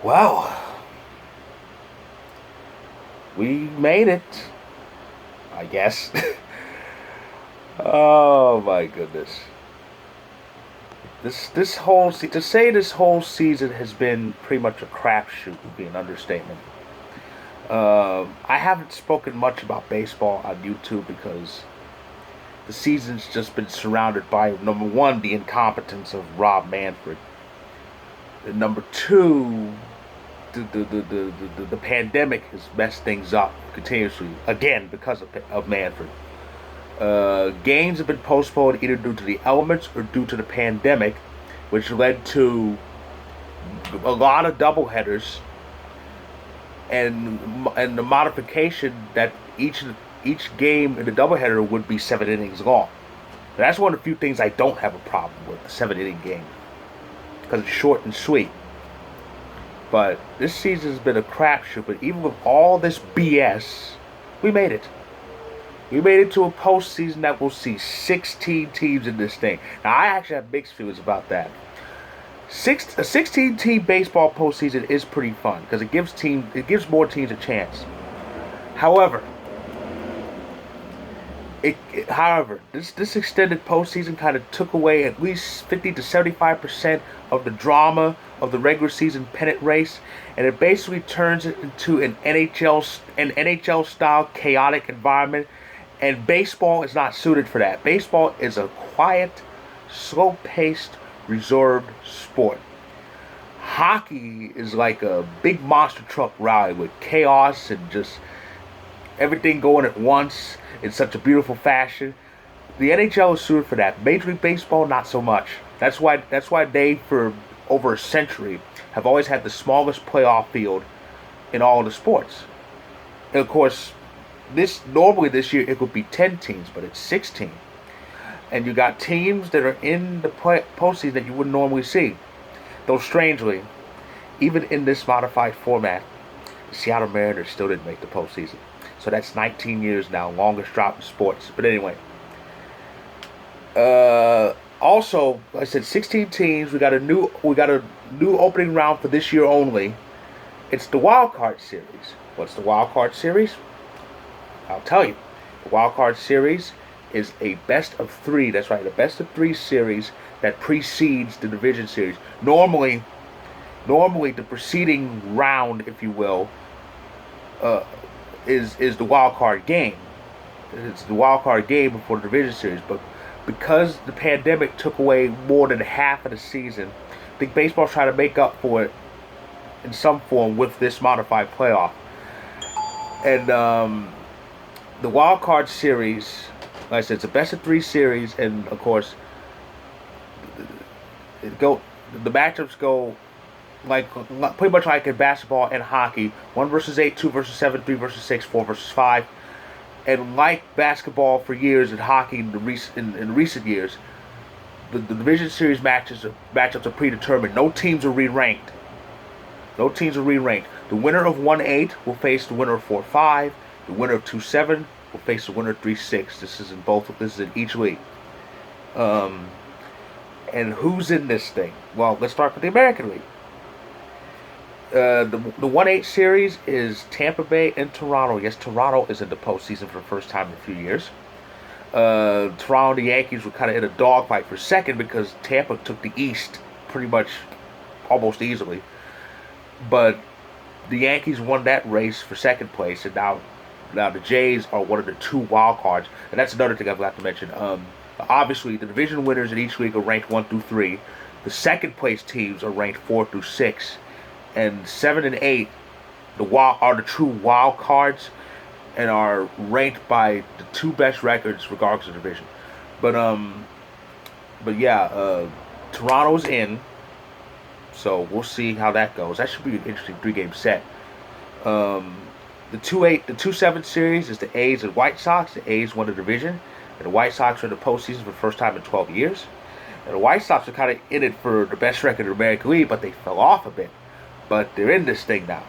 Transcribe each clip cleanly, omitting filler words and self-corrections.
Well, we made it, I guess. Oh my goodness. This whole to say this whole season has been pretty much a crapshoot would be an understatement. I haven't spoken much about baseball on YouTube because the season's just been surrounded by number one, the incompetence of Rob Manfred, and number two, the pandemic has messed things up continuously again because of Manfred. Games have been postponed either due to the elements or due to the pandemic, which led to a lot of doubleheaders and the modification that each game in the doubleheader would be 7 innings long. And that's one of the few things I don't have a problem with the 7 inning game because it's short and sweet. But this season's been a crapshoot. But even with all this BS, we made it. We made it to a postseason that will see 16 teams in this thing. Now, I actually have mixed feelings about that. A 16-team baseball postseason is pretty fun because it gives more teams a chance. However, this extended postseason kind of took away at least 50 to 75% of the drama of the regular season pennant race, and it basically turns it into an NHL style chaotic environment. And baseball is not suited for that. Baseball is a quiet, slow-paced, reserved sport. Hockey is like a big monster truck rally with chaos and just everything going at once in such a beautiful fashion. The NHL is suited for that. Major League Baseball, not so much. That's why they, for over a century, have always had the smallest playoff field in all of the sports. And of course, normally this year it would be 10 teams, but it's 16. And you got teams that are in the postseason that you wouldn't normally see. Though strangely, even in this modified format, the Seattle Mariners still didn't make the postseason. So that's 19 years now, longest drop in sports. But anyway, also, like I said, 16 teams. We got a new opening round for this year only. It's the Wild Card Series. What's the Wild Card Series? I'll tell you. The Wild Card Series is a best of three. That's right, a best of three series that precedes the division series. Normally the preceding round, if you will, is the wild card game. It's the wild card game before the division series. But because the pandemic took away more than half of the season, I think baseball's trying to make up for it in some form with this modified playoff. And the wild card series, like I said, it's a best of three series, and of course, the matchups go like pretty much like in basketball and hockey: 1 versus 8, 2 versus 7, 3 versus 6, 4 versus 5. And like basketball for years and hockey in recent years, the division series matchups are predetermined. No teams are re-ranked. The winner of 1-8 will face the winner of 4-5. The winner of 2-7 will face the winner of 3-6. This is in each league. And who's in this thing? Well, let's start with the American League. The 1-8 series is Tampa Bay and Toronto. Yes, Toronto is in the postseason for the first time in a few years. Toronto and the Yankees were kind of in a dogfight for second because Tampa took the East pretty much almost easily. But the Yankees won that race for second place, and now the Jays are one of the two wild cards. And that's another thing I've got to mention. Obviously, the division winners in each league are ranked 1 through 3. The second place teams are ranked 4 through 6. And 7 and 8 are the true wild cards and are ranked by the two best records regardless of division. But yeah, Toronto's in, so we'll see how that goes. That should be an interesting 3-game set. The 2-7 series is the A's and White Sox. The A's won the division, and the White Sox are in the postseason for the first time in 12 years. And the White Sox are kind of in it for the best record in the American League, but they fell off a bit. But they're in this thing now.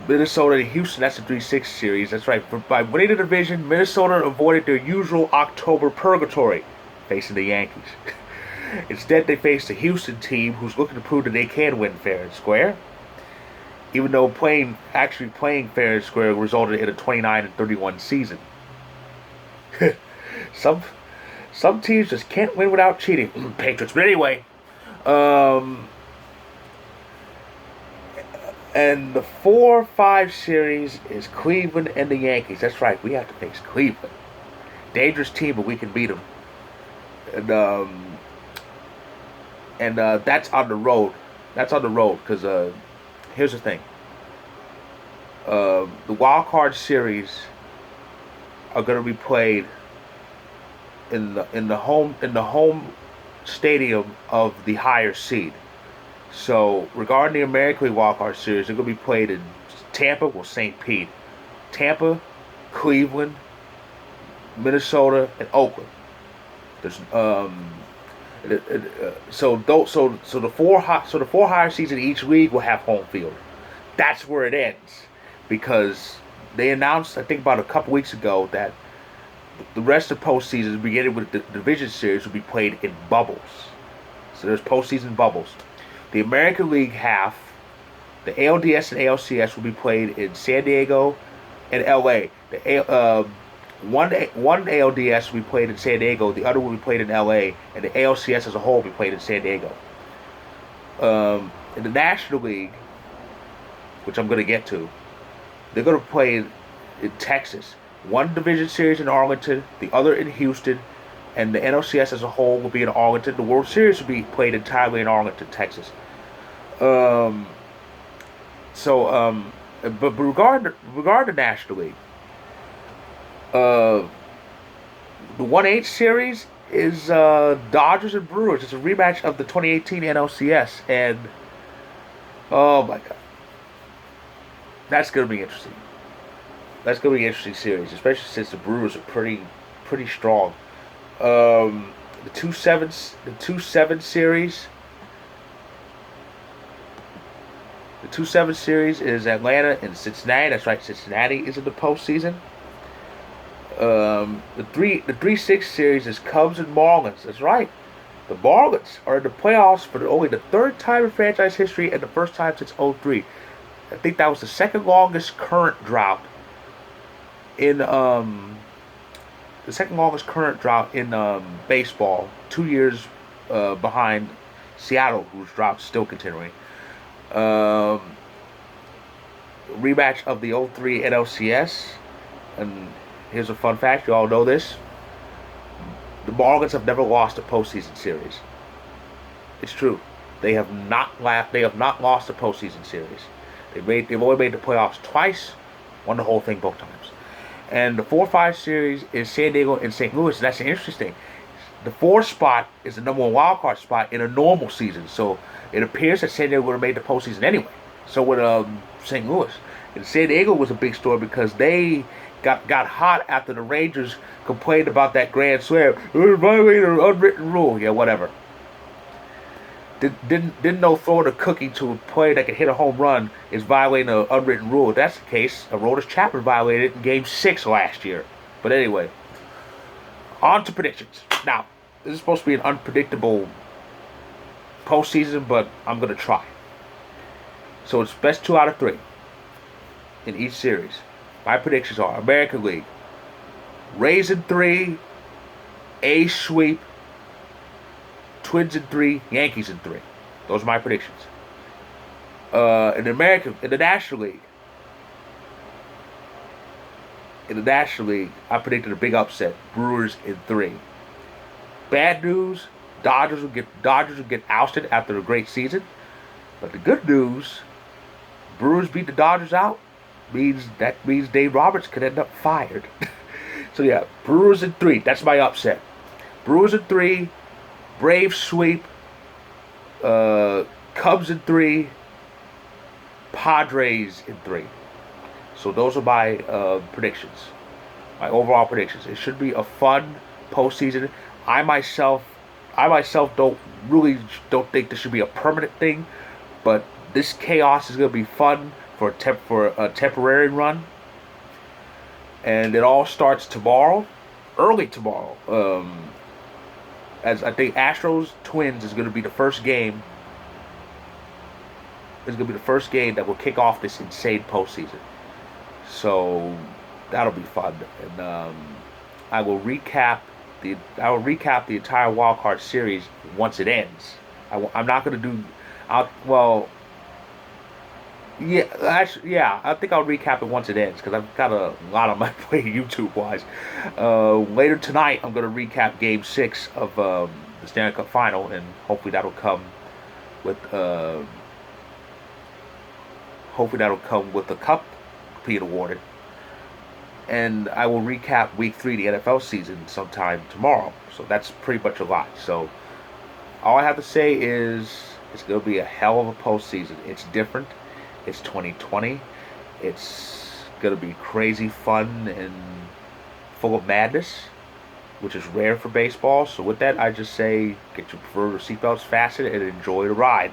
Minnesota and Houston, that's a 3-6 series. That's right. By winning the division, Minnesota avoided their usual October purgatory, facing the Yankees. Instead, they faced the Houston team, who's looking to prove that they can win fair and square. Even though actually playing fair and square resulted in a 29-31 season. some some teams just can't win without cheating. Patriots, but anyway. And the 4-5 series is Cleveland and the Yankees. That's right, we have to face Cleveland. Dangerous team, but we can beat them. And that's on the road. That's on the road because here's the thing. The Wild Card Series are going to be played in the home stadium of the higher seed. So regarding the American League Wild Card Series, they're going to be played in Tampa, well, St. Pete, Tampa, Cleveland, Minnesota, and Oakland. There's so the four higher seeds in each league will have home field. That's where it ends, because they announced, I think about a couple weeks ago, that the rest of postseason, beginning with the division series, will be played in bubbles. So there's postseason bubbles. The American League half, the ALDS and ALCS, will be played in San Diego and LA. One ALDS will be played in San Diego, the other will be played in LA, and the ALCS as a whole will be played in San Diego. In the National League, which I'm going to get to, they're going to play in Texas. One division series in Arlington, the other in Houston, and the NLCS as a whole will be in Arlington. The World Series will be played entirely in Arlington, Texas. But regarding the National League, the 1/8 series is Dodgers and Brewers. It's a rematch of the 2018 NLCS, and oh my God, that's going to be interesting. That's going to be an interesting series, especially since the Brewers are pretty strong. The 2-7 series. The 2-7 series is Atlanta and Cincinnati. That's right, Cincinnati is in the postseason. The 3-6 series is Cubs and Marlins. That's right. The Marlins are in the playoffs for only the third time in franchise history and the first time since '03. I think that was the second longest current drought in baseball. 2 years behind Seattle, whose drought's still continuing. Rematch of the '03 NLCS. And here's a fun fact, you all know this. The Marlins have never lost a postseason series. It's true. They have not lost a postseason series. They've only made the playoffs twice, won the whole thing both times. And the 4-5 series is San Diego and St. Louis. And that's interesting. The 4 spot is the number 1 wild card spot in a normal season. So it appears that San Diego would have made the postseason anyway. So would St. Louis. And San Diego was a big story because they got hot after the Rangers complained about that grand slam. It was violating an unwritten rule. Yeah, whatever. Didn't know throwing a cookie to a player that can hit a home run is violating an unwritten rule. If that's the case, Aroldis Chapman violated it in Game 6 last year. But anyway, on to predictions. Now, this is supposed to be an unpredictable postseason, but I'm going to try. So it's best 2 out of 3 in each series. My predictions are American League, Rays in 3, A's sweep, Twins in 3, Yankees in 3. Those are my predictions. In the National League, I predicted a big upset. Brewers in 3. Bad news: Dodgers will get ousted after a great season. But the good news: Brewers beat the Dodgers out. Means Dave Roberts could end up fired. So yeah, Brewers in 3. That's my upset. Brewers in 3. Braves sweep, Cubs in 3, Padres in 3. So those are my predictions, my overall predictions. It should be a fun postseason. I myself don't think this should be a permanent thing, but this chaos is going to be fun for a temporary run. And it all starts tomorrow, early tomorrow. as I think Astros Twins is going to be the first game. Is going to be the first game that will kick off this insane postseason. So that'll be fun, and I will recap the entire Wild Card Series once it ends. I'm not going to do. Well, yeah, actually, yeah. I think I'll recap it once it ends because I've got a lot on my plate YouTube wise. Later tonight, I'm going to recap Game 6 of the Stanley Cup Final, and with uh, hopefully that'll come with the cup being awarded. And I will recap Week 3 of the NFL season sometime tomorrow. So that's pretty much a lot. So all I have to say is it's going to be a hell of a postseason. It's different. It's 2020. It's going to be crazy fun and full of madness, which is rare for baseball. So with that, I just say get your preferred seatbelts fastened and enjoy the ride.